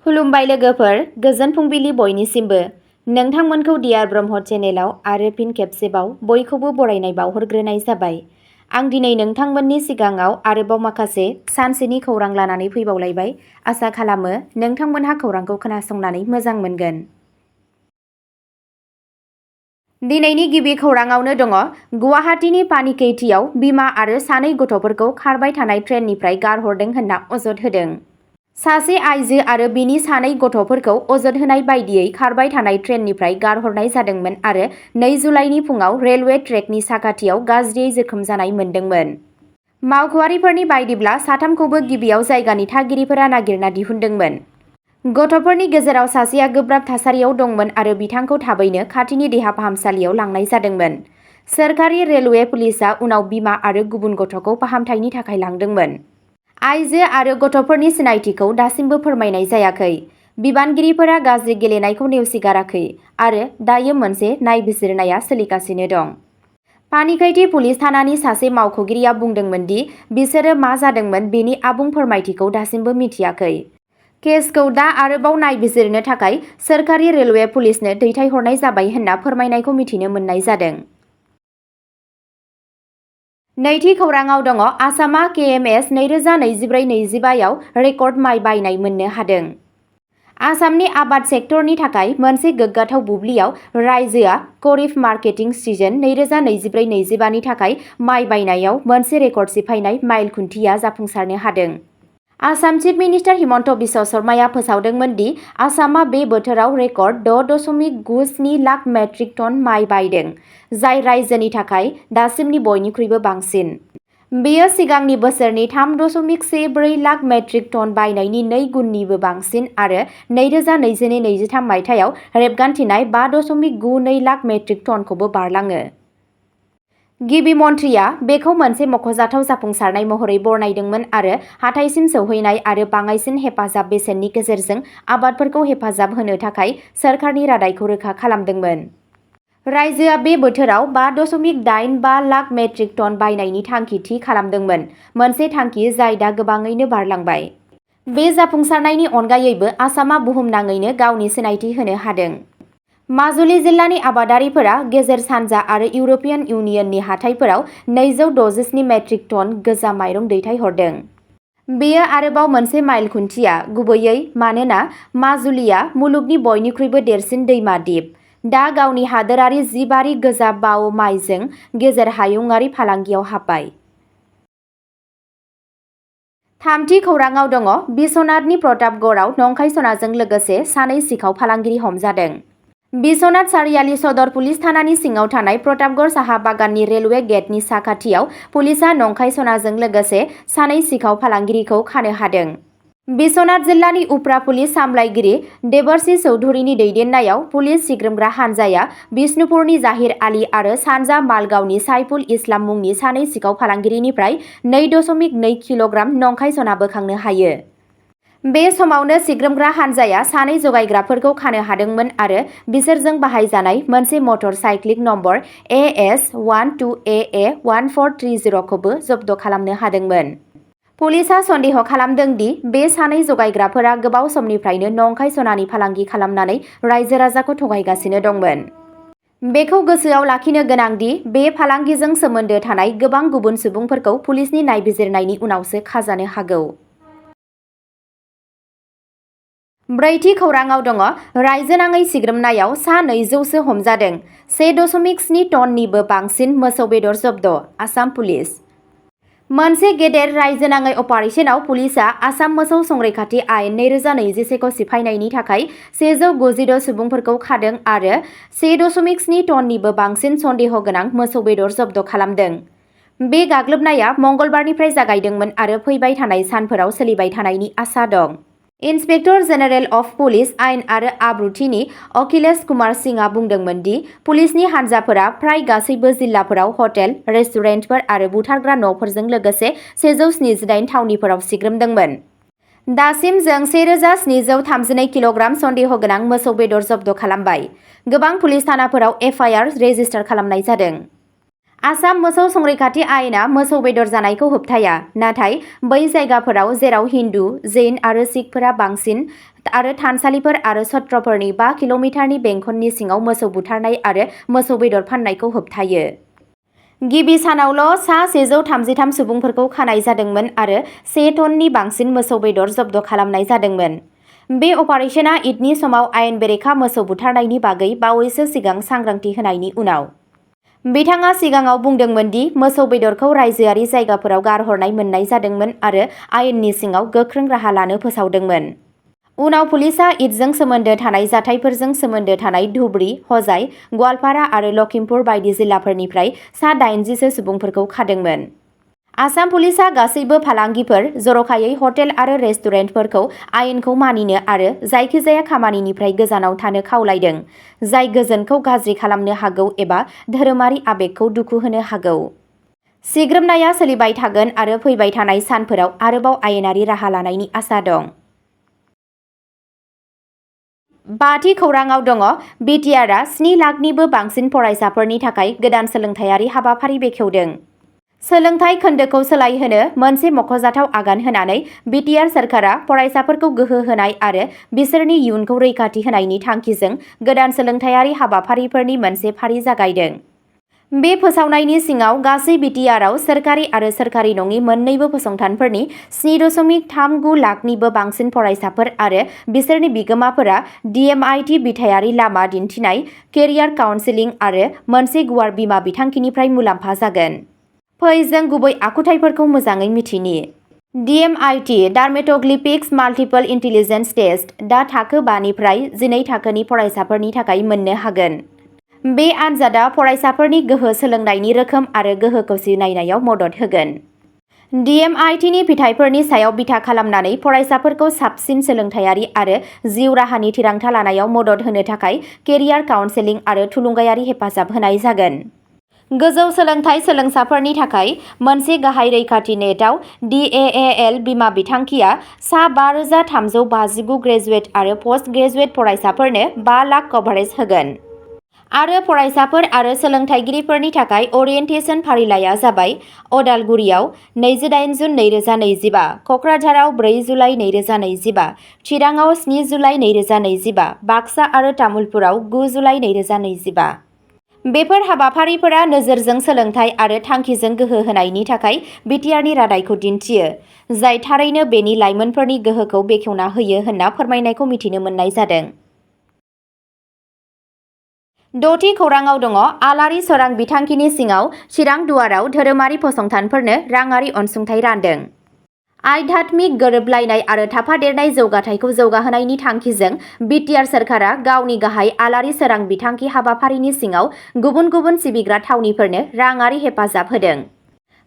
खुलुमबाय लोगोफोर, गोजोन फुंबिलि बयनिसिमबो। नोंथांमोनखौ डियार ब्रह्म चेनेलाव आरो फिन खेबसेबाव बयखौबो बरायनाय बावहरग्रोनाय जाबाय। आं दिनै नोंथांमोननि सिगाङाव आरोबाव माखासे सानसेनि खौरां लानानै फैबावलायबाय। आसा खालामो नोंथांमोनहा खौरांखौ खोनासंनानै मोजां मोनगोन। दिनैनि गिबि खौराङावनो दङ गुवाहाटीनि पानिकैतीयाव बिमा आरो सानै गथ'फोरखौ खारबाय थानाय ट्रेननिफ्राय गारहरदों होनना अजद होदों। सासे आइजो आरो बिनि सानै गथ'फोरखौ अजद होनाय बायदियै खारबाय थानाय ट्रेननिफ्राय गारहरनाय जादोंमोन आरो 2 जुलाइनि फुङाव रेलवे ट्रेकनि साखाथियाव गाज्रियै जोखोम जानाय मोनदोंमोन। मावख'आरिफोरनि बायदिब्ला साथामखौबो गिबियाव जायगानि थागिरिफोरा नागिरना दिहुनदोंमोन। गथ'फोरनि गेजेराव सासेया गोब्राब थासारियाव दंमोन आरो बिथांखौ थाबैनो खाथिनि देहा फाहामसालियाव लांनाय जादोंमोन। सोरखारि रेलवे पुलिसआ उनाव बिमा आरो गुबुन गथ'खौ फाहामथायनि थाखाय लांदोंमोन। आइजो आरो गथ'फोरनि सिनायथिखौ दासिमबो फोरमायनाय जायाखै। बिबानगिरिफोरा गाज्रि गेलेनायखौ नेवसिगाराखै आरो दायो मोनसे नायबिजिरनाया सोलिगासिनो दं। पानिकैती पुलिस थानानि सासे मावख'गिरिया बुंदोंमोन दि बिसोरो मा जादोंमोन बेनि आबुं फोरमायथिखौ दासिमबो मिथियाखै। केसखौ दा आरोबाव नायबिजिरनो थाखाय सोरखारि रेलवे पुलिसनो दैथायहरनाय जाबाय होनना फोरमायनायखौ मिथिनो मोननाय जादों। नैथि खौराङाव दङ आसामआ केएमएस 2024-25 आव रेकर्ड माइ बायनाय मोननो हादों। आसामनि आबाद सेक्टरनि थाखाय मोनसे गोग्गाथाव बुब्लियाव रायजोआ खरीफ मार्केटिं सिजन 2024-25 नि थाखाय माइ बायनायाव मोनसे रेकर्ड सिफायनाय माइल खुन्थिया जाफुंसारनो हादों। आसाम चिफ मिनिस्टार हिमन्त बिश्व शर्माया फोसावदोंमोन दि आसामआ बे बोथोराव रेकर्ड 6.97 लाख मेट्रिक टन माइ बायदों, जाय रायजोनि थाखाय दासिमनि बयनिख्रुइबो बांसिन। बेयो सिगांनि बोसोरनि 3.14 लाख मेट्रिक टन बायनायनि 2 गुननिबो बांसिन आरो 2022-23 मायथाइयाव रेबगान्थिनाय 5.92 लाख मेट्रिक टनखौबो बारलाङो। गिबि मन्थ्रिया बेखौ मोनसे मख'जाथाव जाफुंसारनाय महरै बरनायदोंमोन आरो हाथाइसिम सौहैनाय आरो बाङाइसिन हेफाजाब बेसेननि गेजेरजों आबादफोरखौ हेफाजाब होनो थाखाय सोरखारनि रादायखौ रोखा खालामदोंमोन। रायजोआ बे बोथोराव 5.85 लाख मेट्रिक टन बायनायनि थांखि थि खालामदोंमोन, मोनसे थांखि जाय दा गोबाङैनो बारलांबाय। बे जाफुंसारनायनि अनगायैबो आसामआ बुहुमनाङैनो गावनि सिनायथि होनो हादों। माजुलि जिल्लानि आबादारिफोरा गेजेर सानजा आरो इउर'पियान इउनियननि हाथाइफोराव 267 मेट्रिक टन गोजा माइरं दैथायहरदों। बेयो आरोबाव मोनसे माइल खुन्थिया, गुबैयै मानोना माजुलिया मुलुगनि बयनिख्रुइबो देरसिन दैमा दिप, दा गावनि हादोरारि जिबारि गोजा बाव माइजों गेजेर हायुंआरि फालांगियाव हाबबाय। थामथि खौराङाव दङ बिश्वनाथनि प्रतापगड़आव नंखाय सनाजों लोगोसे सानै सिखाव फालांगिरि हमजादों। बिश्वनाथ सारियाली सदर पुलिस थानानि सिङाव थानाय प्रतापगड़ साहा बागाननि रेलवे गेटनि साखाथियाव पुलिसआ नंखाय सनाजों लोगोसे सानै सिखाव फालांगिरिखौ खानो हादों। बिश्वनाथ जिल्लानि उफ्रा पुलिस सामलायगिरि देबर्षि चौधुरीनि दैदेननायाव पुलिस सिग्रोमग्रा हानजाया बिष्णुपुरनि जाहिर आली आरो सानजा मालगावनि साइफुल इस्लाम मुंनि सानै सिखाव फालांगिरिनिफ्राय 2.2 किल'ग्राम नंखाय सना बोखांनो हायो। बे समावनो सिग्रोमग्रा हानजाया सानै जगायग्राफोरखौ खानो हादोंमोन आरो बिसोरजों बाहायजानाय मोनसे मटर साइक्लिक नम्बर AS12AA1430 खौबो जब्द खालामनो हादोंमोन। पुलिसआ सन्देह खालामदों दि बे सानै जगायग्राफोरा गोबाव समनिफ्रायनो नंखाय सनानि फालांगि खालामनानै रायजो राजाखौ थगायगासिनो दंमोन। बेखौ गोसोआव लाखिनो गोनां दि बे फालांगिजों सोमोन्दो थानाय गोबां गुबुन सुबुंफोरखौ पुलिसनि नायबिजिरनायनि उनावसो खाजानो हागौ। ब्रैथि खौराङाव दङ रायजोनाङै सिग्रोमनायाव सा 200सो हमजादों, 1.7 टननिबो बांसिन मोसौ बेदर जब्द, आसाम पुलिस। मोनसे गेदेर रायजोनाङै अपारेसनाव पुलिसआ आसाम मोसौ संरैखाथि आयेन 2021 खौ सिफायनायनि थाखाय 196 सुबुंफोरखौ खादों आरो 1.7 टननिबो बांसिन सन्देह गोनां मोसौ बेदर जब्द खालामदों। बे गाग्लोबनाया मंगलबारनिफ्राय जागायदोंमोन आरो फैबाय थानाय सानफोराव सोलिबाय थानायनि आसा दं। इन्सपेक्टर जेनेरेल अफ पुलिस आयेन आरो आब्रुथिनि अखिलेश कुमार सिंहआ बुंदोंमोन दि पुलिसनि हानजाफोरा फ्राय गासैबो जिल्लाफोराव हटेल, रेस्टुरेन्टफोर आरो बुथारग्रा न'फोरजों लोगोसे 178 थावनिफोराव सिग्रोमदोंमोन। दासिम जों 1732 किल'ग्राम सन्देह गोनां मोसौ बेदर जब्द खालामबाय। गोबां पुलिस थानाफोराव एफआइआर रेजिस्टार खालामनाय जादों। आसाम मोसौ संरैखाथि आयेना मोसौ बेदर जानायखौ होबथाया, नाथाय बै जायगाफोराव जेराव हिन्दु, जैन आरो सिखफोरा बांसिन आरो थानसालिफोर आरो सत्रफोरनि 5 किल'मिटारनि बेंखननि सिङाव मोसौ बुथारनाय आरो मोसौ बेदर फाननायखौ होबथायो। गिबि सानावल' सा 133 सुबुंफोरखौ खानाय जादोंमोन आरो 1 टननि बांसिन मोसौ बेदर जब्द खालामनाय जादोंमोन। बे अपारेशना ईदनि समाव आयेन बेरेखा मोसौ बुथारनायनि बागै बावैसो सिगां सांग्रांथि होनायनि उनाव। बिथाङा सिगाङाव बुंदोंमोन दि मोसौ बेदरखौ रायजोआरि जायगाफोराव गारहरनाय मोननाय जादोंमोन आरो आयेननि सिङाव गोख्रों राहा लानो फोसावदोंमोन। उनाव पुलिसआ ईदजों सोमोन्दो थानाय जाथायफोरजों सोमोन्दो थानाय धुबरी, हजाई, गवालपारा आरो लखिमपुर बायदि जिल्लाफोरनिफ्राय सा 80सो सुबुंफोरखौ खादोंमोन। आसाम पुलिसआ गासैबो फालांगिफोर, जर'खायै हटेल आरो रेस्टुरेन्टफोरखौ आयेनखौ मानिनो आरो जायखिजाया खामानिनिफ्राय गोजानाव थानो खावलायदों, जाय गोजोनखौ गाज्रि खालामनो हागौ एबा धोरोमारि आबेगखौ दुखु होनो हागौ। सिग्रोमनाया सोलिबाय थागोन आरो फैबाय थानाय सानफोराव आरोबाव आयेनारि राहा लानायनि आसा दं। 5थि खौरांआव दङ बिटिआरआ 7 लाखनिबो बांसिन फरायसाफोरनि थाखाय गोदान सोलोंथायारि हाबाफारि बेखेवदों। सोलोंथाइ खोन्दोखौ सोलायहोनो मोनसे मख'जाथाव आगान होनानै बिटिआर सोरखारा फरायसाफोरखौ गोहो होनाय आरो बिसोरनि इयुनखौ रैखाथि होनायनि थांखिजों गोदान सोलोंथायारि हाबाफारिफोरनि मोनसे फारि जागायदों। बे फोसावनायनि सिङाव गासै बिटिआरआव सोरखारि आरो सोरखारि नङि मोन्नैबो फसंथानफोरनि 7.39 लाखनिबो बांसिन फरायसाफोर आरो बिसोरनि बिगोमाफोरा डिएमआइटि बिथायारि लामा दिन्थिनाय, केरियार काउन्सेलिं आरो मोनसे गुवार बीमा बिथांखिनिफ्राय मुलाम्फा जागोन। फै जों गुबै आखुथायफोरखौ मोजाङै मिथिनि। डिएमआइटि डार्मेट'ग्लिपिक्स माल्टिपल इन्टेलिजेन्स टेस्ट दा थाखो 5 निफ्राय 12 थाखोनि फरायसाफोरनि थाखाय मोननो हागोन। बे आनजादआ फरायसाफोरनि गोहो सोलोंनायनि रोखोम आरो गोहोखौ सिनायनायाव मदद होगोन। डिएमआइटिनि फिथायफोरनि सायाव बिथा खालामनानै फरायसाफोरखौ साबसिन सोलोंथायारि आरो जिउ राहानि थिरांथा लानायाव मदद होनो थाखाय केरियार काउन्सेलिं आरो थुलुंगायारि हेफाजाब होनाय जागोन। गोजौ सोलोंथाइ सोलोंसाफोरनि थाखाय मोनसे गाहाय रैखाथि नेटआव डिएएएल बीमा बिथांखिया सा 5359 ग्रेजुवेट आरो पस्ट ग्रेजुवेट फरायसाफोरनो 5 लाख कभारेज होगोन। आरो फरायसाफोर आरो सोलोंथायगिरिफोरनि थाखाय ओरियेन्टेशन फारिलाइआ जाबाय अदालगुरियाव 28 जुन 2025, कक्राझाराव 4 जुलाइ 2025, चिराङाव 7 जुलाइ 2025, बाक्सा आरो तामुलपुराव 9 जुलाइ 2025। बेफोर हाबाफारिफोरा नोजोरजों सोलोंथाइ आरो थांखिजों गोहो होनायनि थाखाय बिटिआरनि रादायखौ दिन्थियो, जाय थारैनो बेनि लाइमोनफोरनि गोहोखौ बेखेवना होयो होनना फोरमायनायखौ मिथिनो मोननाय जादों। 6थि खौरांआव दङ आलारि सोरां बिथांखिनि सिङाव चिरां दुवाराव धोरोमारि फसंथानफोरनो राङारि अनसुंथाइ रानदों। आध्यात्मिक गोरोबलायनाय आरो थाफादेरनाय जौगाथायखौ जौगाहोनायनि थांखिजों बिटिआर सोरखारा गावनि गाहाय आलारि सोरां बिथांखि हाबाफारिनि सिङाव गुबुन गुबुन सिबिग्रा थावनिफोरनो राङारि हेफाजाब होदों।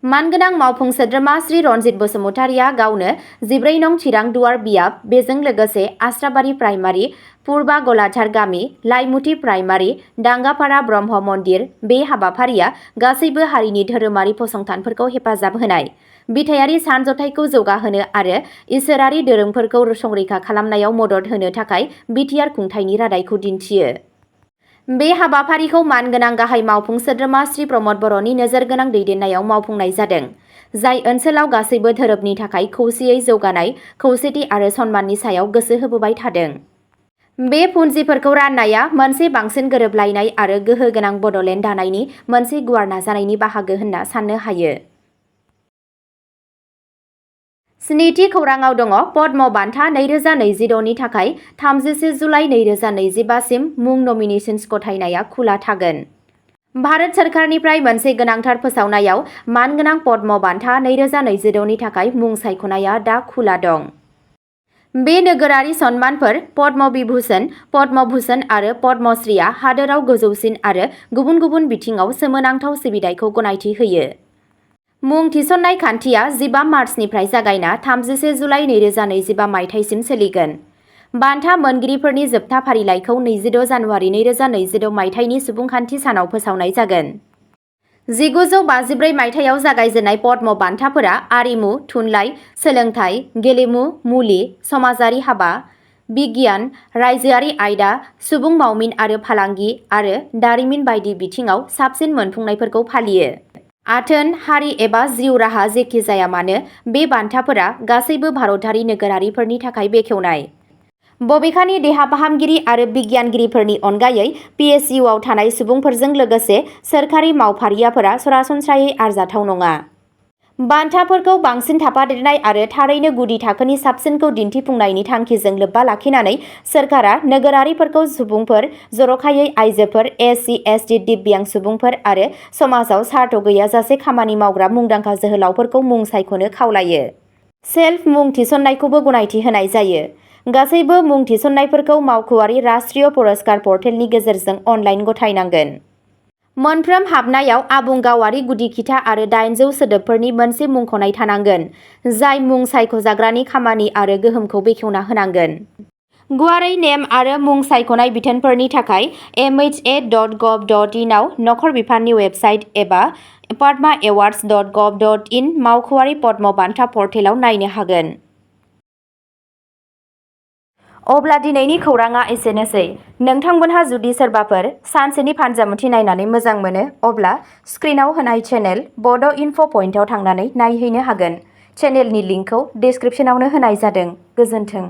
मानगोनां मावफुं सोद्रोमा श्री रनजित बसुमतारिया गावनो 14 नं चिरां दुवार बियाब, बेजों लोगोसे आस्राबारि प्राइमारि, पुर्बा गलाझार गामि, लाइमुथि प्राइमारि, दांगापारा ब्रह्म मन्दिर। बे हाबाफारिया गासैबो हारिनि धोरोमारि फसंथानफोरखौ हेफाजाब होनाय, बिथायारि सानज'थायखौ जौगाहोनो आरो इसोरारि दोरोंफोरखौ संरैखा खालामनायाव मदद होनो थाखाय बिटिआर खुंथायनि रादायखौ दिन्थियो। बे हाबाफारिखौ मानगोनां गाहाय मावफुं सोद्रोमा श्री प्रमद बर'नि नोजोर गोनां दैदेननायाव मावफुंनाय जादों, जाय ओनसोलाव गासैबो धोरोमनि थाखाय खौसेयै जौगानाय, खौसेथि आरो सन्माननि सायाव गोसो होबोबाय थादों। बे पुन्जिफोरखौ राननाया मोनसे बांसिन गोरोबलायनाय आरो गोहो गोनां बड'लेण्ड दानायनि मोनसे गुवार नाजानायनि बाहागो होनना साननो हायो। 7थि खौरांआव दङ पद्म बान्था 2026 नि थाखाय 31 जुलाइ 2025 सिम मुं नमिनेशन्स गथायनाया खुला थागोन। भारत सोरखारनिफ्राय मोनसे गोनांथार फोसावनायाव मानगोनां पद्म बान्था 2026 नि थाखाय मुं सायख'नाया दा खुला दं। बे नोगोरारि सन्मानफोर पद्म विभूषण, पद्म भूषण आरो पद्मश्रीआ हादोराव गोजौसिन आरो गुबुन गुबुन बिथिङाव सोमोनांथाव सिबिथायखौ गनायथि होयो। मुं थिसननाय खान्थिया 15 मार्चनिफ्राय जागायना 31 जुलाइ 2025 मायथाइसिम सोलिगोन। बान्था मोनगिरिफोरनि जोबथा फारिलाइखौ 26 जानुवारि 2026 मायथाइनि सुबुंखान्थि सानाव फोसावनाय जागोन। 1954 मायथाइयाव जागायजेननाय पद्म बान्थाफोरा आरिमु, थुनलाइ, सोलोंथाइ, गेलेमु, मुलि, समाजारि हाबा, बिगियान, रायजोआरि आयदा, सुबुं मावमिन आरो फालांगि आरो दारिमिन बायदि बिथिङाव साबसिन मोनफुंनायफोरखौ फालियो। आथोन, हारि एबा जिउ राहा जेखि जाया मानो, बे बान्थाफोरा गासैबो भारतारि नोगोरारिफोरनि थाखाय बेखेवनाय। बबेखानि देहा फाहामगिरि आरो बिगियानगिरिफोरनि अनगायै PSUआव थानाय सुबुंफोरजों लोगोसे सोरखारि मावफारियाफोरा सरासनस्रायै आरजाथाव नङा। बान्थाफोरखौ बांसिन थाफादेरनाय आरो थारैनो गुदि थाखोनि साबसिनखौ दिन्थिफुंनायनि थांखिजों लोब्बा लाखिनानै सोरखारा नोगोरारिफोरखौ सुबुंफोर, जर'खायै आइजोफोर, SC, ST, दिव्यां सुबुंफोर आरो समाजाव सार्थ गैयाजासे खामानि मावग्रा मुंदांखा जोहोलावफोरखौ मुं सायख'नो खावलायो। सेल्फ मुं थिसननायखौबो गनायथि होनाय जायो। गासैबो मुं थिसननायफोरखौ मावख'आरि राष्ट्रीय पुरस्कार पर्टेलनि गेजेरजों अनलाइन गथायनांगोन। मोनफ्रोम हाबनायाव आबुं गावारि गुदि खिथा आरो 800 सोदोबफोरनि मोनसे मुंख'नाय थानांगोन, जाय मुं सायख'जाग्रानि खामानि आरो गोहोमखौ बेखेवना होनांगोन। गुवारै नेम आरो मुं सायख'नाय बिथोनफोरनि थाखाय MHA.gov.in आव नखर बिफाननि वेबसाइट एबा padmaawards.gov.in मावख'आरि पद्म बान्था पर्टेलाव नायनो हागोन। अब्ला दिनैनि खौरांआ एसेनोसै। नोंथांमोनहा जुदि सोरबाफोर सानसेनि फानजामुथि नायनानै मोजां मोनो, अब्ला स्क्रिनाव होनाय चेनेल बड' इनफ' पइन्टआव थांनानै नायहैनो हागोन। चेनेलनि लिंकखौ डिस्क्रिप्शनावनो होनाय जादों। गोजोन्थों।